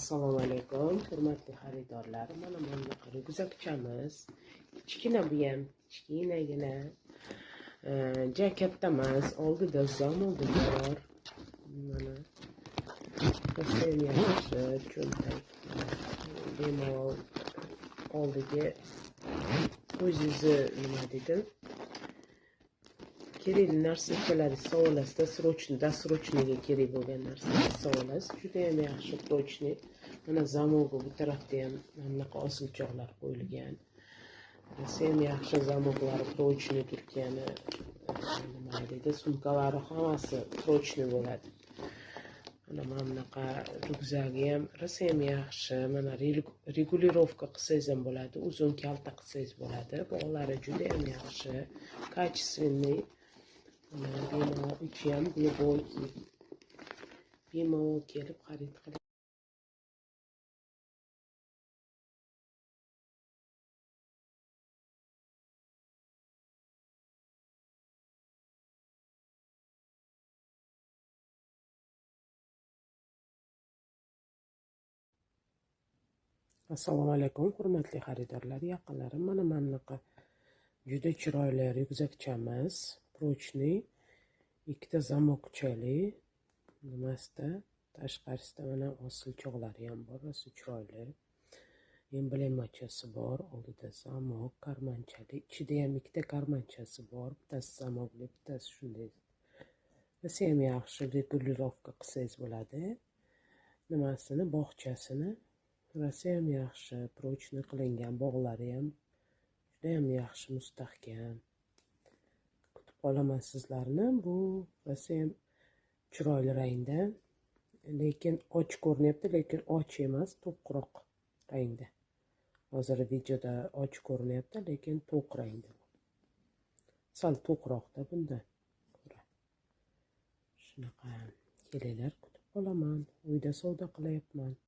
Assalomu alaykum, hurmatli xaridorlar. Mana bunaqa ryukzakchamiz. Kichkina bu ham, kichkinagina. Ja katta emas, oldida zamogi bor. Mana ham yaxshi, cho'ntak. Bemalol oldiga o'zingizni nima dedim? Kerakli narsalarni sog'lasda dasrochniga kerak bo'lgan narsalarni sog'las. Juda ham yaxshi prochniy. Mana zamogi bu tarafda ham bunaqa osilchoqlar qo'yilgan. Ham yaxshi zamoglari prochniy Turkiyani nima deydi, sumkalari hammasi prochniy bo'ladi. Mana bunaqa ryukzagi ham ham yaxshi. Mana regulirovka qilsangiz ham bo'ladi, uzun kalta qilsangiz bo'ladi. Bog'lari juda ham yaxshi, качественный. Bemalol ichi ham bemalol kelib xarid qiling. Assalomu alaykum, hurmatli xaridorlar, yaqinlarim. Mana bunaqa juda chiroyli ryukzakchamiz, prochniy, ikkita zamokchali, nimasida, tashqarisida mana osilchoqlari ham bor, rosa chiroyli. Emblemachasi bor, oldida zamok, karmanchali, ichida ham ikkita karmanchasi bor, bittasi zamokli, bittasi shunday. Ham yaxshi regulirovka qilsangiz bo'ladi. Nimasini, bog'chasini ham yaxshi, prochniy qilingan, bog'lari ham juda ham yaxshi, mustahkam. Kutib qolaman sizlarni. Bu ham chiroyli rangda, lekin och ko'rinyapti, lekin och emas, to'qroq rangda. Hozir videoda och ko'rinyapti, lekin to'q rangda. Sal to'qroqda bundan ko'ra. Shunaqa kelinglar, kutib qolaman. Uyda savdo qilyapman.